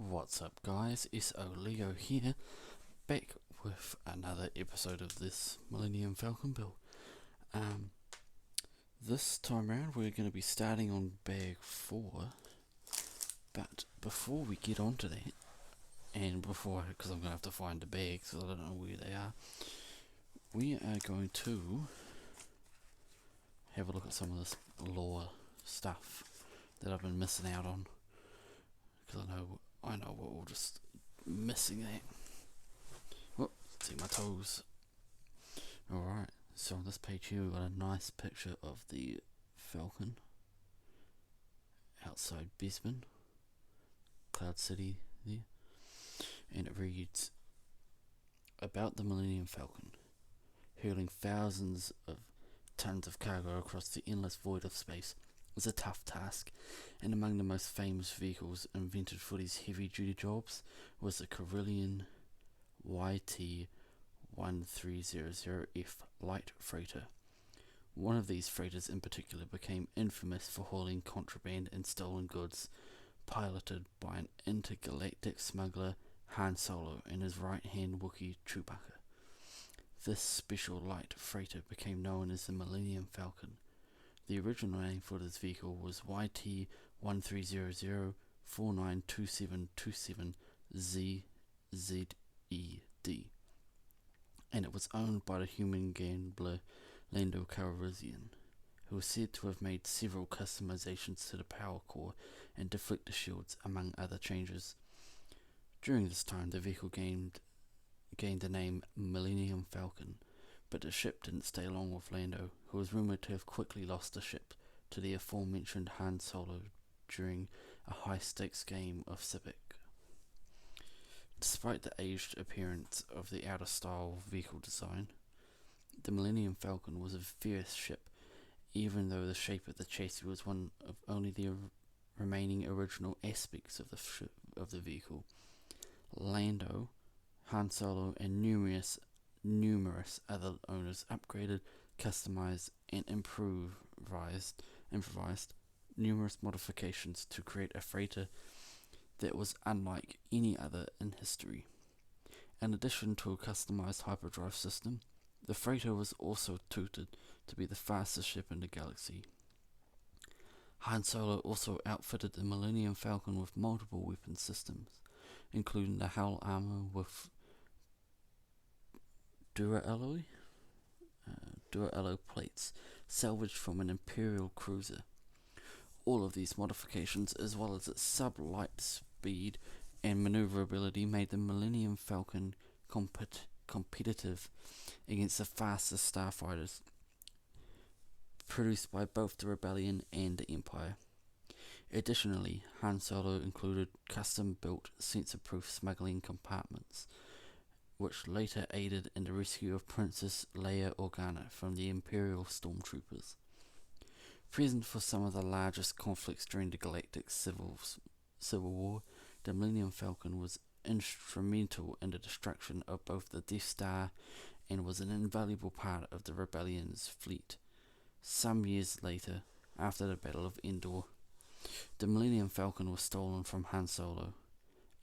What's up guys, SO Leo here, back with another episode of this Millennium Falcon build. This time around we're going to be starting on bag 4, but before we get onto that, and because I'm going to have to find the bags because I don't know where they are, we are going to have a look at some of this lore stuff that I've been missing out on, because I know we're all just missing that. Oh, see my toes. Alright, so on this page here we've got a nice picture of the Falcon outside Brisbane, Cloud City there, and it reads, about the Millennium Falcon, hurling thousands of tons of cargo across the endless void of space was a tough task, and among the most famous vehicles invented for these heavy-duty jobs was the Carillion YT-1300F light freighter. One of these freighters in particular became infamous for hauling contraband and stolen goods, piloted by an intergalactic smuggler, Han Solo, and his right-hand Wookiee Chewbacca. This special light freighter became known as the Millennium Falcon. The original name for this vehicle was YT-1300-492727ZZED, and it was owned by the human gambler Lando Calrissian, who was said to have made several customizations to the power core and deflector shields, among other changes. During this time, the vehicle gained the name Millennium Falcon, but the ship didn't stay long with Lando, who was rumoured to have quickly lost the ship to the aforementioned Han Solo during a high-stakes game of Civic. Despite the aged appearance of the outer-style vehicle design, the Millennium Falcon was a fierce ship, even though the shape of the chassis was one of only the remaining original aspects of the vehicle. Lando, Han Solo, and numerous other owners upgraded, customized, and improvised numerous modifications to create a freighter that was unlike any other in history. In addition to a customized hyperdrive system, the freighter was also touted to be the fastest ship in the galaxy. Han Solo also outfitted the Millennium Falcon with multiple weapon systems, including the hull armor with Duralloy plates salvaged from an Imperial cruiser. All of these modifications, as well as its sub-light speed and maneuverability, made the Millennium Falcon competitive against the fastest starfighters produced by both the Rebellion and the Empire. Additionally, Han Solo included custom-built sensor-proof smuggling compartments, which later aided in the rescue of Princess Leia Organa from the Imperial stormtroopers. Present for some of the largest conflicts during the Galactic Civil War, the Millennium Falcon was instrumental in the destruction of both the Death Star and was an invaluable part of the Rebellion's fleet. Some years later, after the Battle of Endor, the Millennium Falcon was stolen from Han Solo,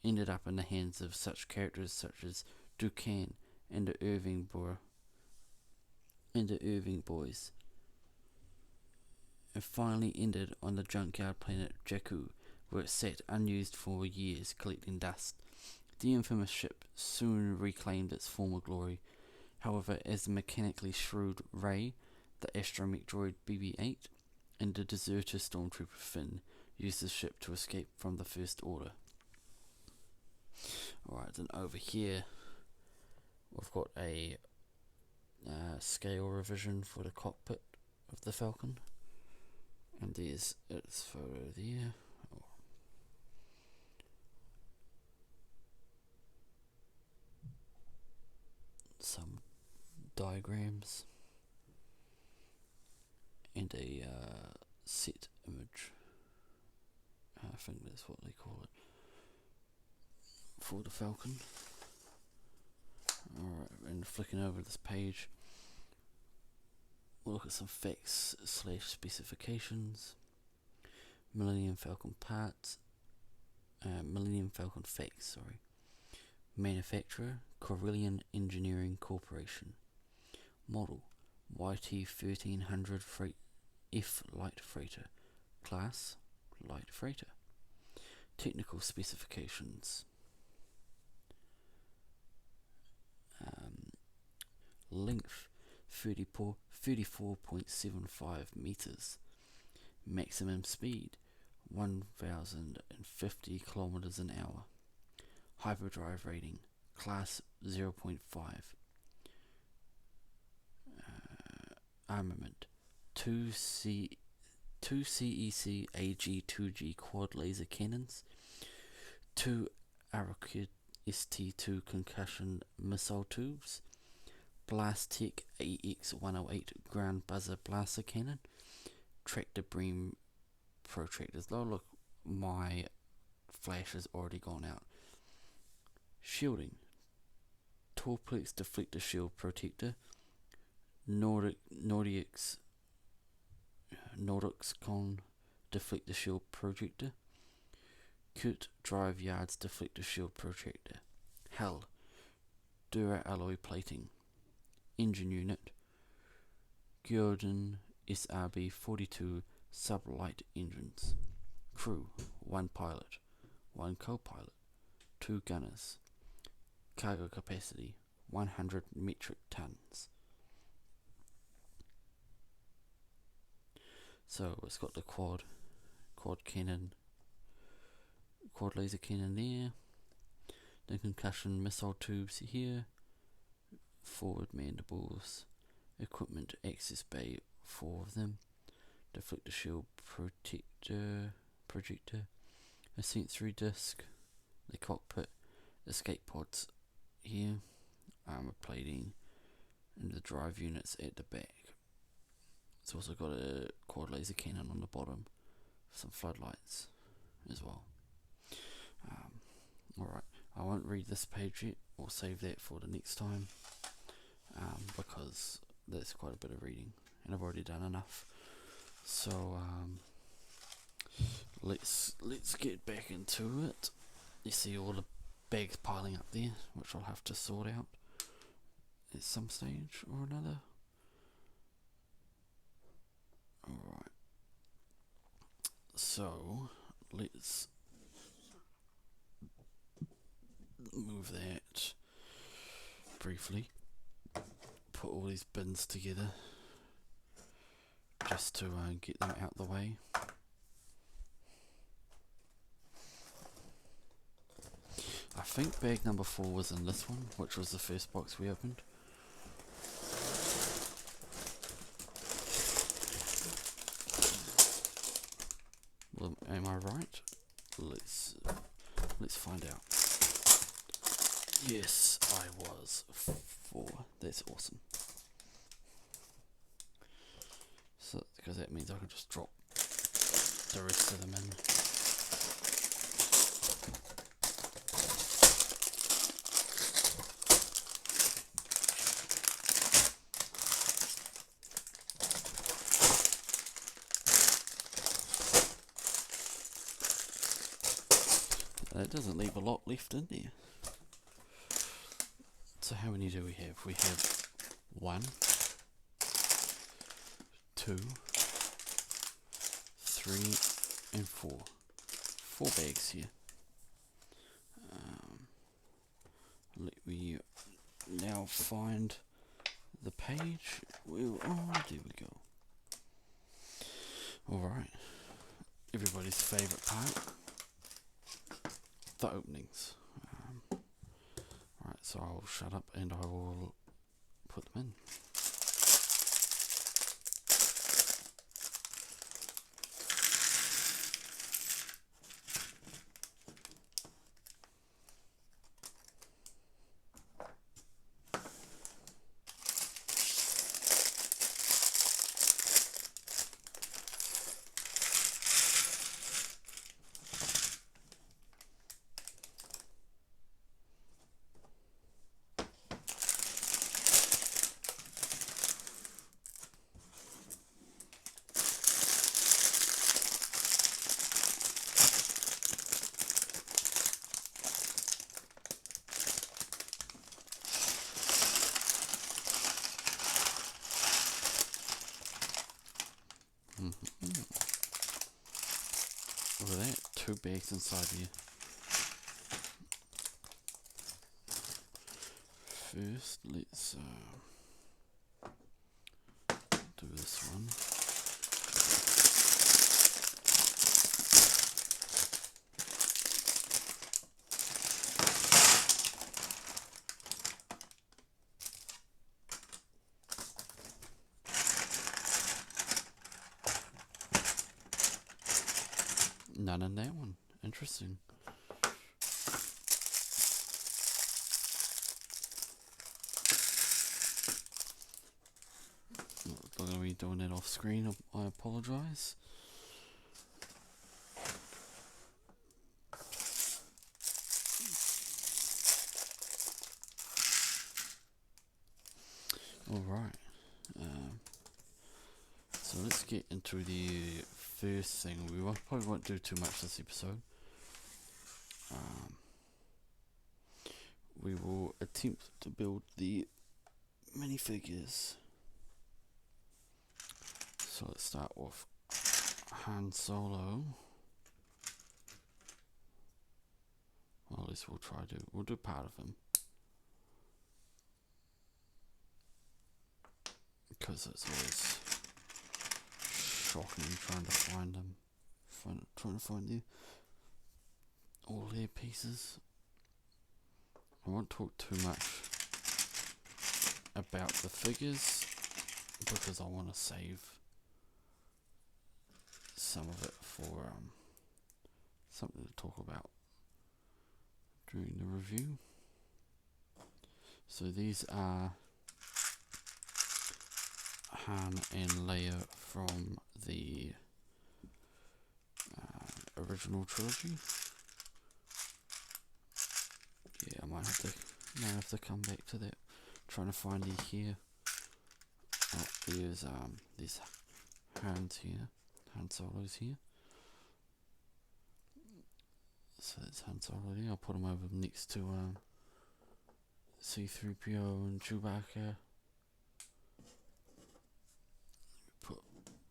ended up in the hands of such characters such as Dukan and the Irving Boys, and finally ended on the junkyard planet Jakku, where it sat unused for years collecting dust. The infamous ship soon reclaimed its former glory. However, as the mechanically shrewd Rey, the astromech droid BB-8, and the deserter stormtrooper Finn used the ship to escape from the First Order. Alright, then over here we've got a scale revision for the cockpit of the Falcon, and there's its photo there. Some diagrams and a set image, I think that's what they call it, for the Falcon. Alright, and flicking over this page, we'll look at some facts / specifications. Millennium Falcon parts. Millennium Millennium Falcon facts, sorry. Manufacturer, Corellian Engineering Corporation. Model, YT1300 F light freighter. Class, light freighter. Technical specifications. Length, 34.75 meters. Maximum speed, 1050 kilometers an hour. Hyperdrive rating, class 0.5. Armament, 2 CEC AG-2G quad laser cannons, 2 Arakid ST-2 concussion missile tubes, Blastech AX-108 ground buzzer blaster cannon, tractor beam protractors. Oh look, my flash has already gone out. Shielding, Torplex deflector shield protector, Nordicscon deflector shield projector, Kurt drive yards deflector shield projector. Hull, Dura alloy plating. Engine unit, Gurdon SRB 42 sublight engines. Crew, 1 pilot, 1 co-pilot, 2 gunners. Cargo capacity, 100 metric tons. So it's got the quad cannon, quad laser cannon there, the concussion missile tubes here, forward mandibles, equipment access bay, 4 of them, deflector shield projector, a sensory disc, the cockpit, escape pods here, armor plating, and the drive units at the back. It's also got a quad laser cannon on the bottom, some floodlights as well. Alright, I won't read this page yet, or save that for the next time, because that's quite a bit of reading, and I've already done enough. So let's get back into it. You see all the bags piling up there, which I'll have to sort out at some stage or another. Alright, so let's move that briefly, put all these bins together just to get them out the way. I think bag number 4 was in this one, which was the first box we opened. Well, am I right? Let's find out. Yes, I was 4. That's awesome. So, because that means I can just drop the rest of them in. It doesn't leave a lot left in there. So how many do we have? We have 1, 2, 3, and 4. 4 bags here. Let me now find the page. Oh, there we go. Alright. Everybody's favourite part. The openings. Right, so I'll shut up and I will put them in. bags inside here. First, let's do this one. None in that one. Interesting. I'm going to be doing that off screen. I apologise. Alright. So let's get into the first thing. We probably won't do too much this episode. We will attempt to build the minifigures. So let's start with Han Solo. Well, at least we'll do part of him. Because it's always shocking trying to find them. Trying to find all their pieces. I won't talk too much about the figures because I want to save some of it for something to talk about during the review. So these are Han and Leia from the original trilogy. Yeah, I might have to come back to that. Trying to find it here. Oh, there's Han Solo's here. So that's Han Solo there. I'll put him over next to C-3PO and Chewbacca. Put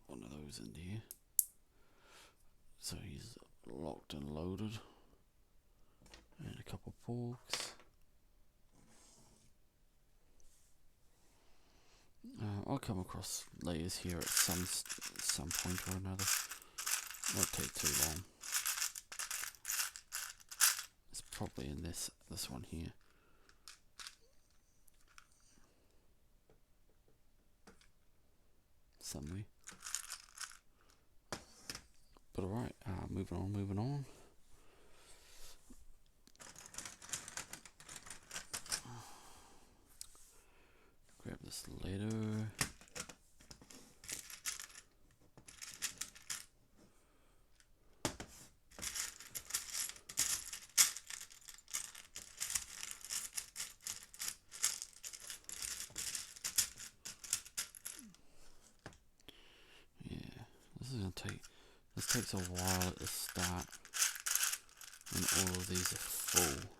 one of those in there. So he's locked and loaded. And a couple porks. I'll come across layers here at some point or another. Won't take too long. It's probably in this one here. Somewhere. But alright, moving on. Grab this later. Yeah, this takes a while at the start when all of these are full.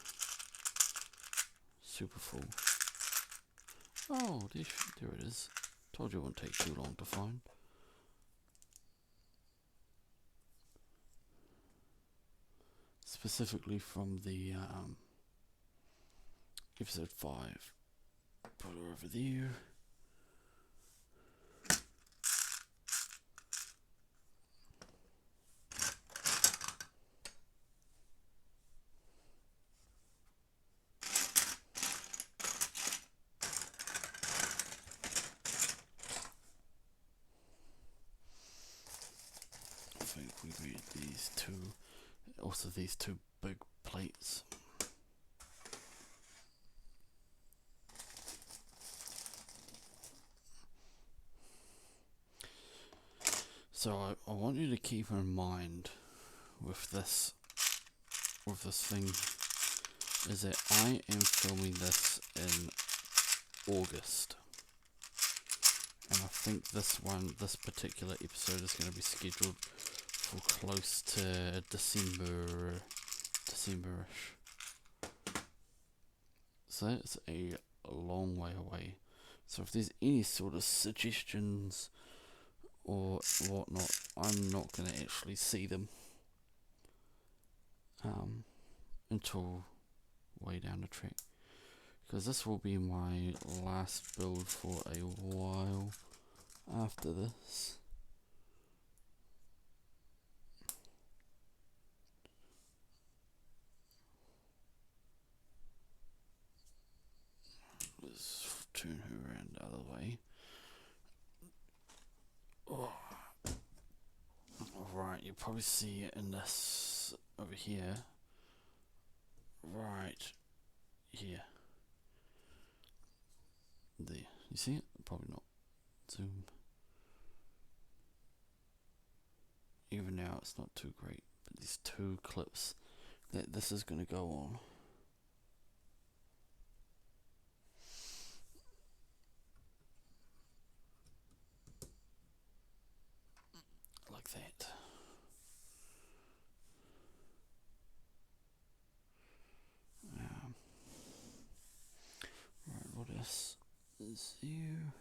Super full. Oh, there it is. Told you it wouldn't take too long to find. Specifically from the episode 5. Put her over there. I think we made these two. Also these two big plates. So I want you to keep in mind with this thing is that I am filming this in August. And I think this particular episode is going to be scheduled for close to December-ish. So that's a long way away. So if there's any sort of suggestions or whatnot, I'm not going to actually see them. until way down the track, because this will be my last build for a while after this. Let's turn her around the other way. Oh. Right, you probably see it in this over here. Right here. There. You see it? Probably not. Zoom. Even now it's not too great, but these two clips that this is going to go on. Like that. Right, what else is here?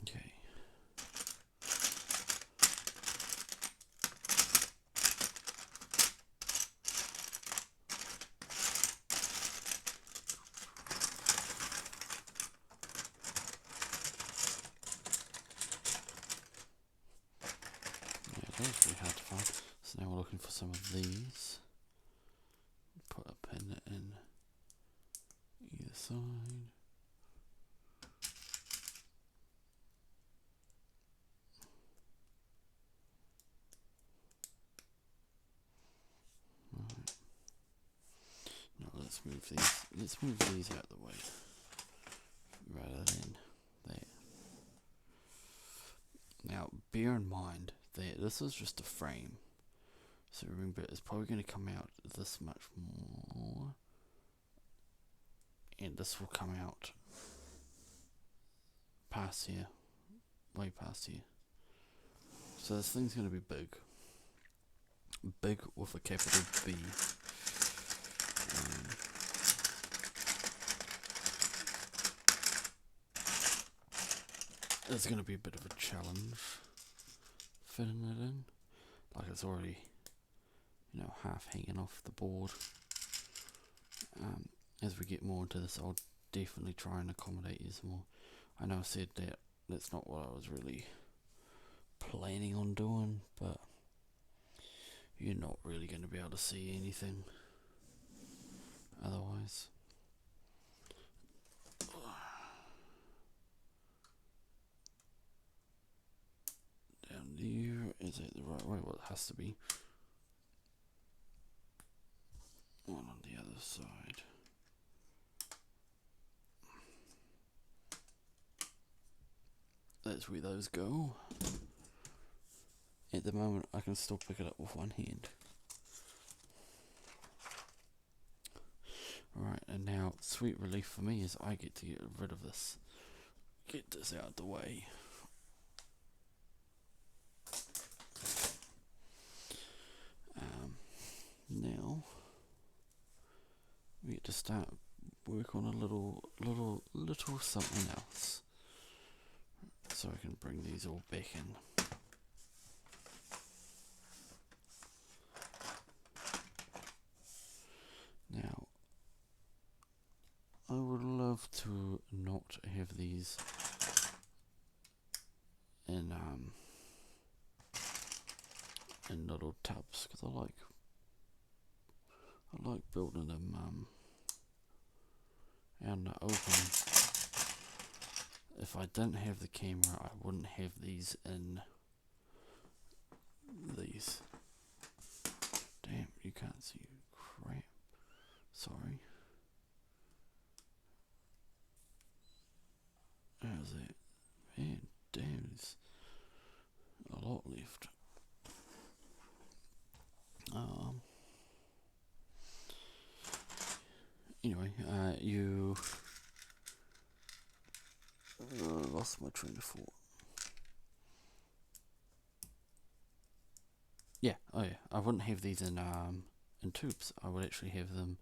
Okay. Yeah, that was pretty hard to find. So now we're looking for some of these. Put a pin in either side. Right. Now let's move these. Let's move these out of the way rather than there. Now, bear in mind that this is just a frame. So remember, it's probably going to come out this much more. And this will come out past here. Way past here. So this thing's going to be big. Big with a capital B. It's going to be a bit of a challenge fitting it in. Like it's already, half hanging off the board. As we get more into this, I'll definitely try and accommodate you some more. I know I said that that's not what I was really planning on doing, but you're not really going to be able to see anything otherwise. Down there, is it the right way? Well, it has to be. One on the other side. That's where those go. At the moment, I can still pick it up with one hand. Right, and now, sweet relief for me is I get to get rid of this. Get this out of the way. Now, we get to start work on a little something else. So I can bring these all back in. Now, I would love to not have these in little tubs, because I like building them out in the open. If I didn't have the camera, I wouldn't have these in these. Damn, you can't see crap. Sorry. How's that? Man, damn, there's a lot left. Anyway, you lost my train of thought. Yeah, oh yeah, I wouldn't have these in tubes. I would actually have them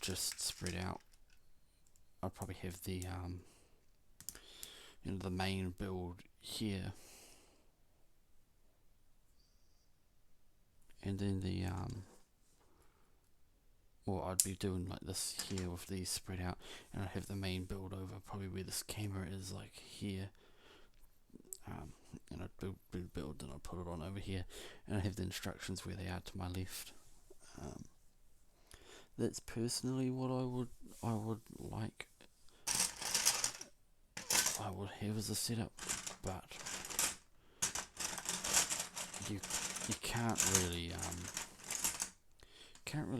just spread out. I'd probably have the the main build here, and then the or I'd be doing like this here with these spread out, and I'd have the main build over probably where this camera is, like here. And I'd build, and I'd put it on over here, and I'd have the instructions where they are to my left. That's personally what I would like. I would have as a setup, but you can't really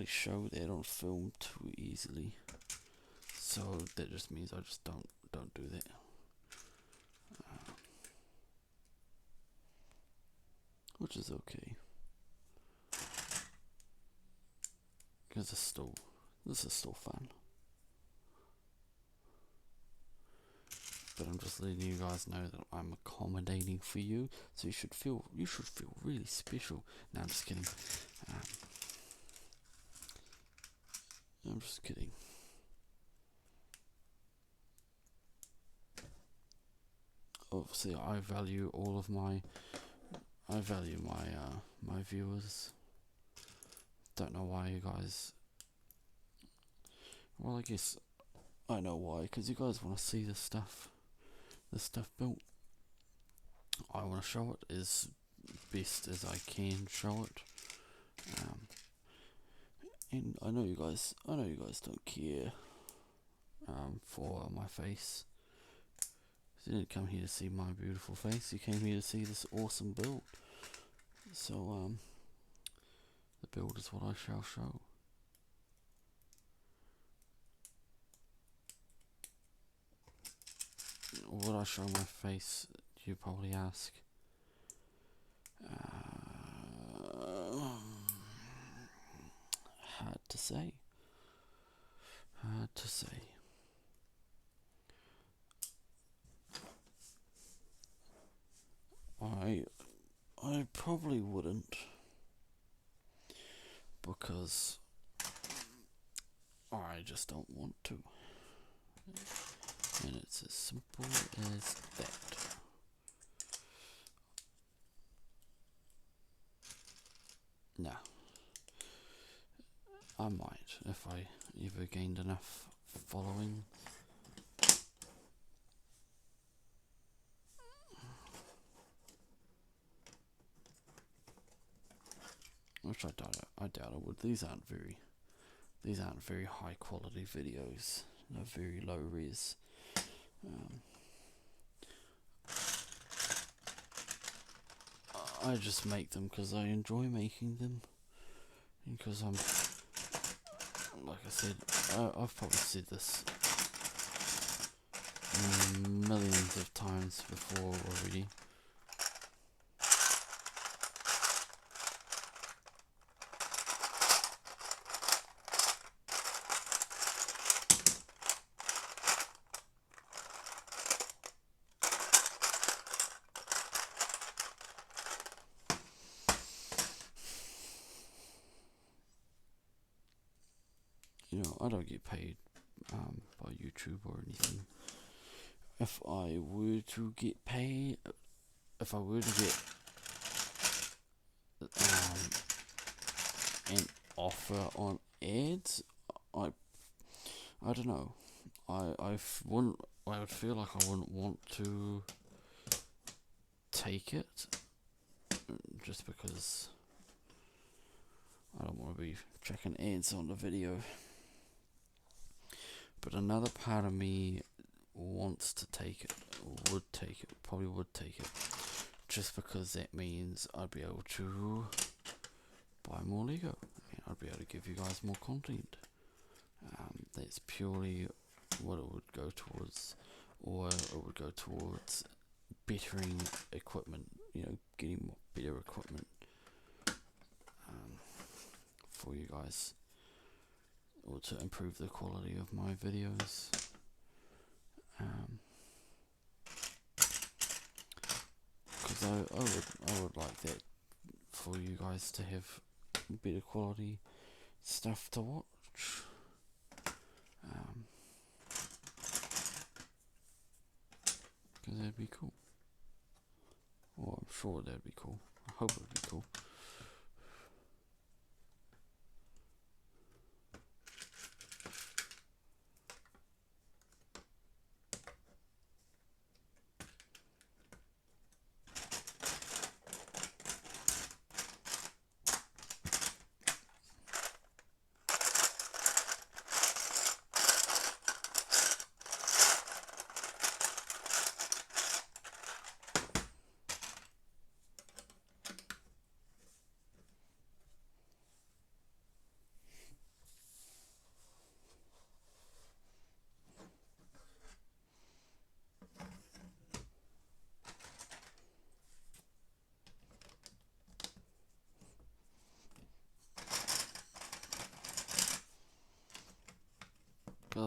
show that on film too easily. So that just means I just don't do that. Which is okay, because this is still fun. But I'm just letting you guys know that I'm accommodating for you, so you should feel really special. No, I'm just kidding. I'm just kidding. Obviously, I value my viewers. Don't know why you guys. Well, I guess I know why, because you guys want to see this stuff built. I want to show it as best as I can show it. And I know you guys don't care for my face. You didn't come here to see my beautiful face. You came here to see this awesome build. So the build is what I shall show. Would I show my face, you probably ask? Hard to say. I probably wouldn't, because I just don't want to. And it's as simple as that. Nah. I might, if I ever gained enough following. Which I doubt it would. These aren't very high quality videos. They're very low res. I just make them because I enjoy making them, and because I'm, like I said, I've probably said this millions of times before already. You know, I don't get paid by YouTube or anything. If I were to get an offer on ads, I don't know. I would feel like I wouldn't want to take it, just because I don't want to be checking ads on the video. But another part of me wants to take it, probably would take it, just because that means I'd be able to buy more Lego, and I'd be able to give you guys more content. That's purely what it would go towards, or it would go towards bettering equipment, getting more better equipment for you guys, or to improve the quality of my videos. Because I would like that, for you guys to have better quality stuff to watch. Because that'd be cool. Well, I'm sure that'd be cool. I hope it'd be cool.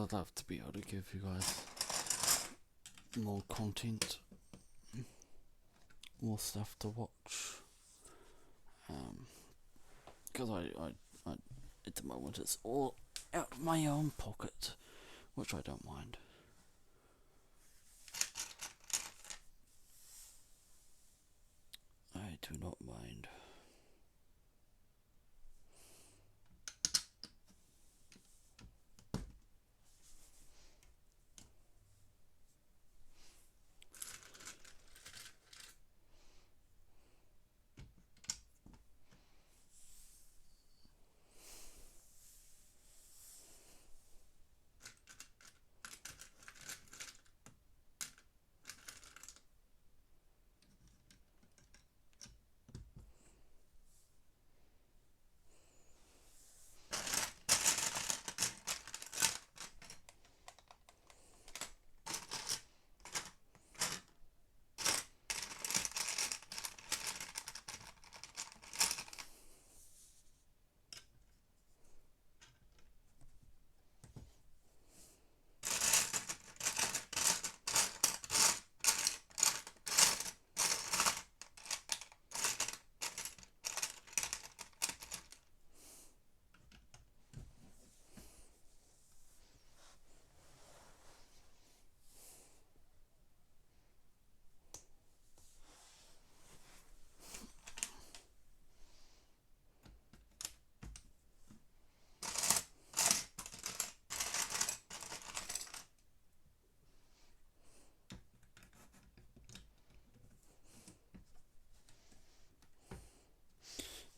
I'd love to be able to give you guys more content, more stuff to watch. Because I, at the moment, it's all out of my own pocket, which I don't mind. I do not mind.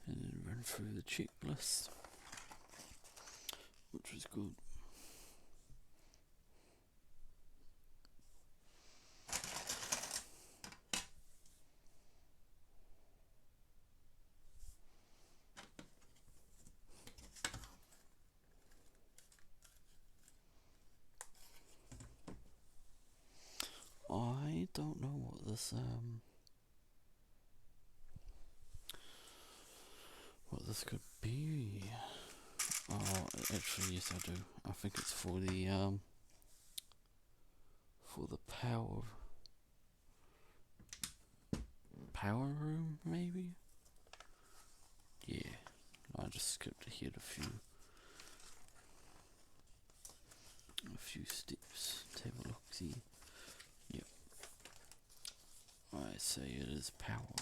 And then run through the checklist, which was good. I don't know what this could be. Oh, actually, yes, I do. I think it's for the power room, maybe. Yeah, I just skipped ahead a few steps. Let's have a look. See. Yep. I say it is power.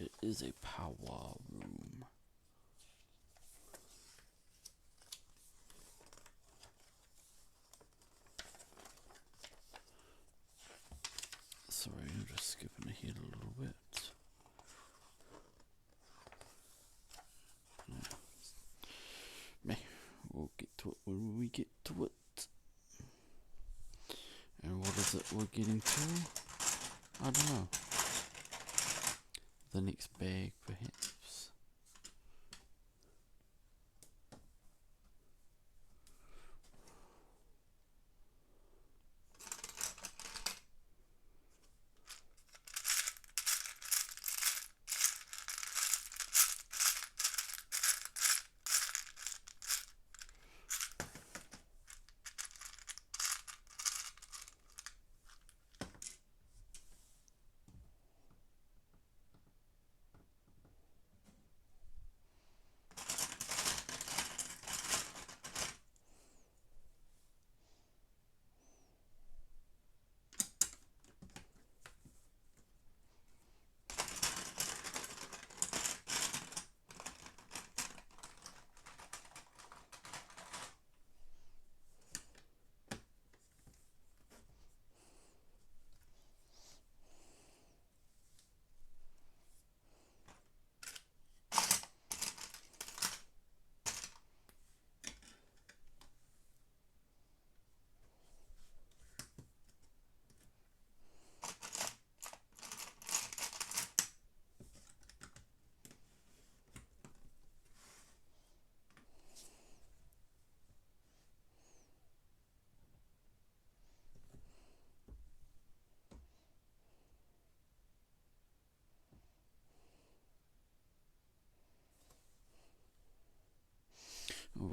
It is a power room. Sorry, I'm just skipping ahead a little bit. We'll get to it when we get to it. And what is it we're getting to? I don't know. The next bag, perhaps.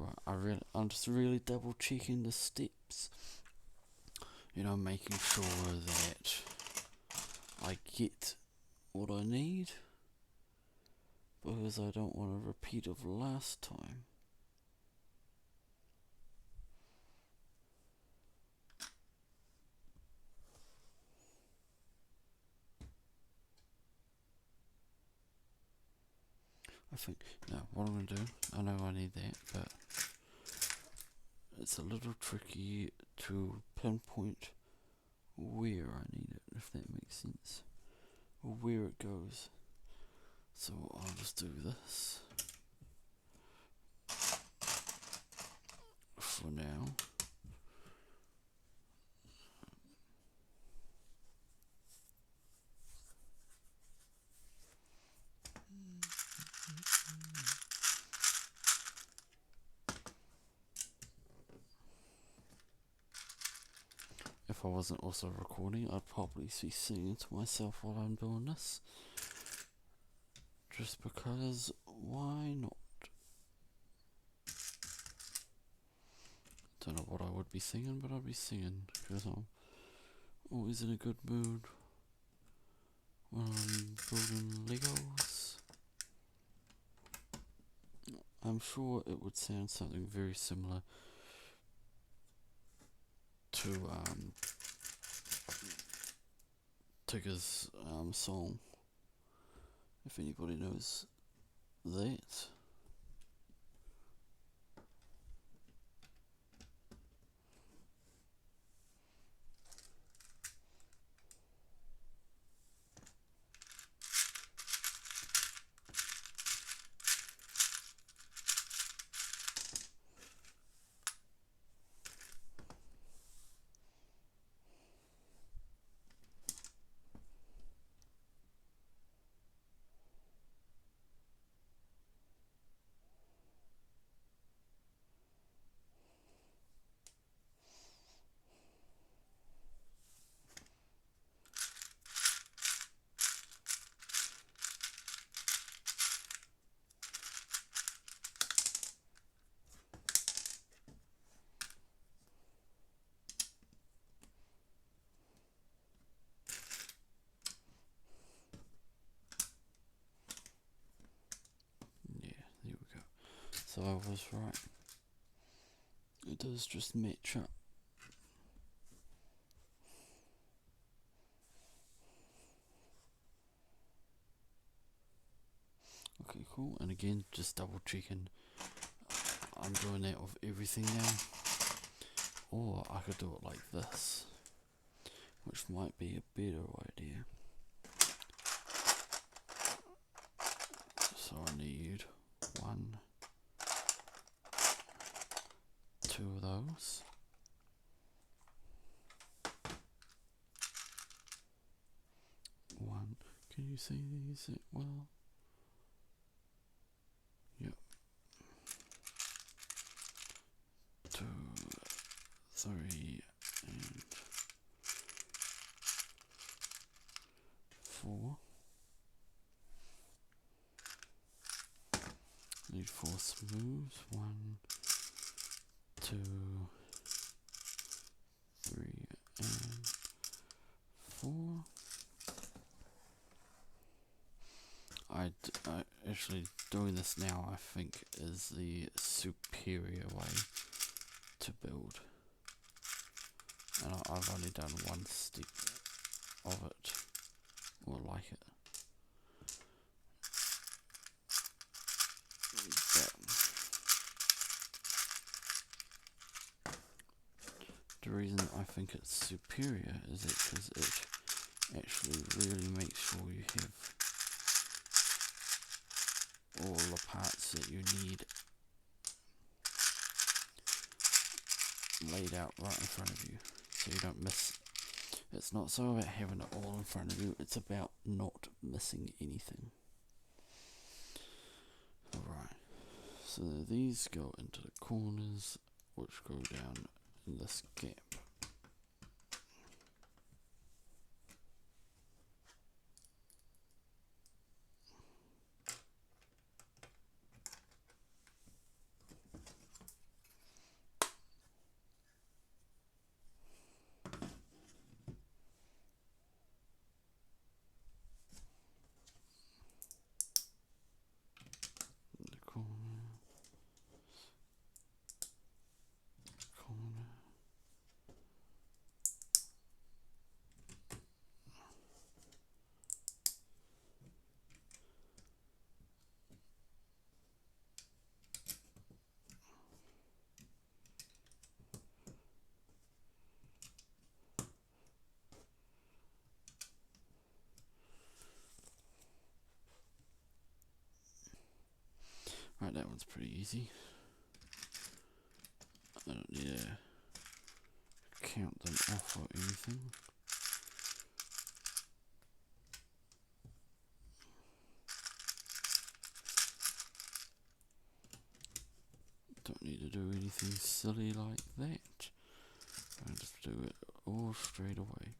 Right, I'm just really double checking the steps. You know, making sure that I get what I need, because I don't want a repeat of last time. I think, no, what I'm going to do, I know I need that, but it's a little tricky to pinpoint where I need it, if that makes sense, or where it goes. So I'll just do this for now. If I wasn't also recording, I'd probably be singing to myself while I'm doing this. Just because, why not? Don't know what I would be singing, but I'd be singing because I'm always in a good mood when I'm building Legos. I'm sure it would sound something very similar to Tigger's song, if anybody knows that. Yeah, there we go. So I was right. It does just match up. Okay, cool. And again, just double checking. I'm doing that with everything now. Or I could do it like this, which might be a better idea. So I need 1, 2 of those. One. Can you see these well? Yep. 2, 3, and 4. Need 4 smooths. 1, 2, 3, and 4. I actually doing this now, I think, is the superior way to build. And I've only done one step of it, or like it. But the reason I think it's superior is because it actually really makes sure you have all the parts that you need laid out right in front of you, so you don't miss. It's not so about having it all in front of you, it's about not missing anything. Alright, so these go into the corners, which go down in this gap. Right, that one's pretty easy. I don't need to count them off or anything. Don't need to do anything silly like that. I'll just do it all straight away.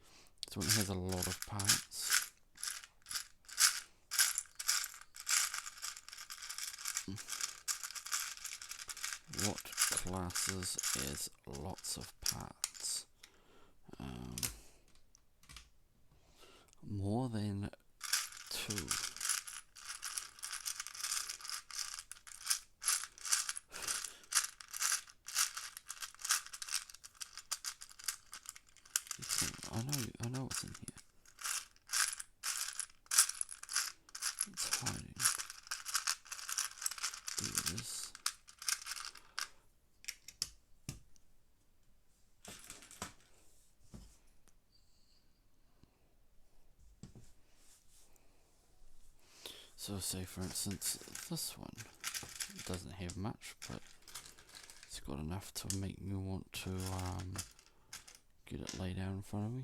So it has a lot of parts. What classes as lots of parts? More than 2. I know what's in here. It's hiding. There it is. So say for instance this one doesn't have much, but it's got enough to make me want to get it laid out in front of me.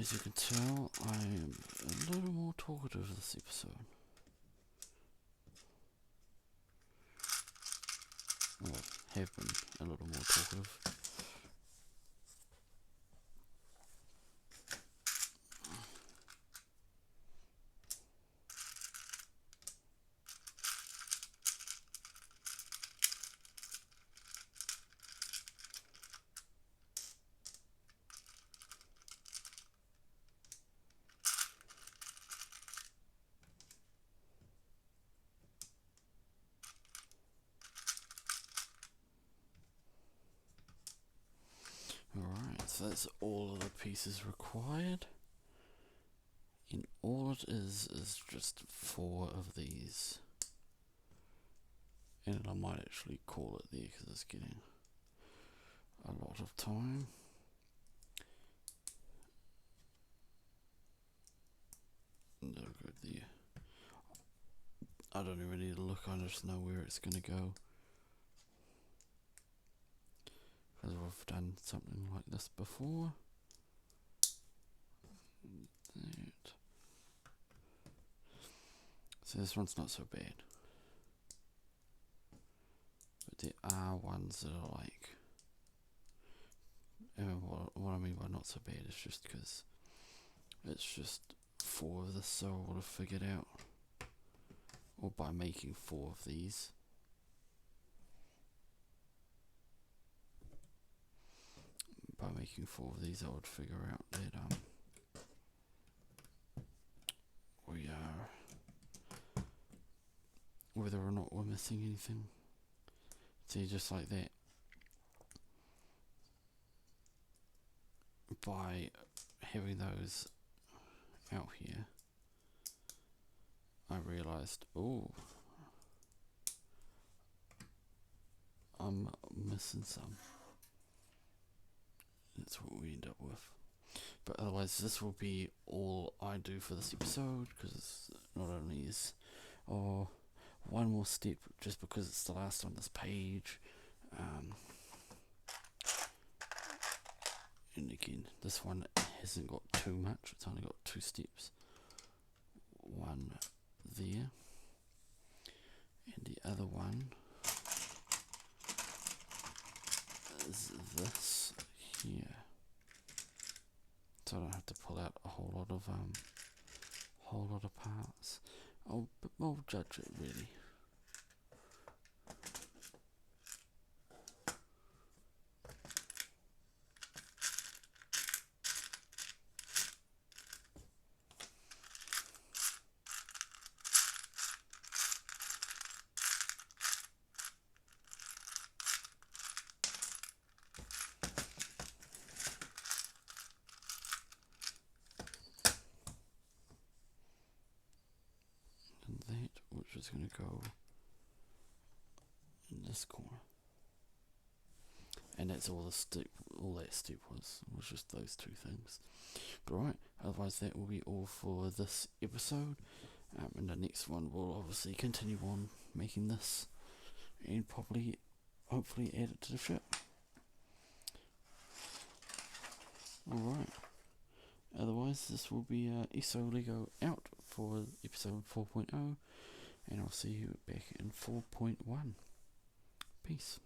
As you can tell, I am a little more talkative this episode. Well, have been a little more talkative. Alright, so that's all of the pieces required. And all it is just 4 of these. And I might actually call it there because it's getting a lot of time. No good there. I don't even need to look, I just know where it's going to go. Because we've done something like this before. That. So this one's not so bad. But there are ones that are like... what I mean by not so bad is just because it's just 4 of this, so I would have figured out. Or by making 4 of these. By making 4 of these, I would figure out that we are, whether or not we're missing anything. See, just like that. By having those out here, I realised, oh, missing some. That's what we end up with. But otherwise, this will be all I do for this episode, because not only is one more step, just because it's the last on this page. And again, this one hasn't got too much, it's only got 2 steps. One there, and the other one is this here. So I don't have to pull out a whole lot of parts. I'll judge it really. Which is going to go in this corner, and that's all that step was just those 2 things. But alright, otherwise that will be all for this episode, and the next one will obviously continue on making this and probably hopefully add it to the ship. Alright, otherwise this will be ESO Lego out for episode 4.0, and I'll see you back in 4.1. Peace.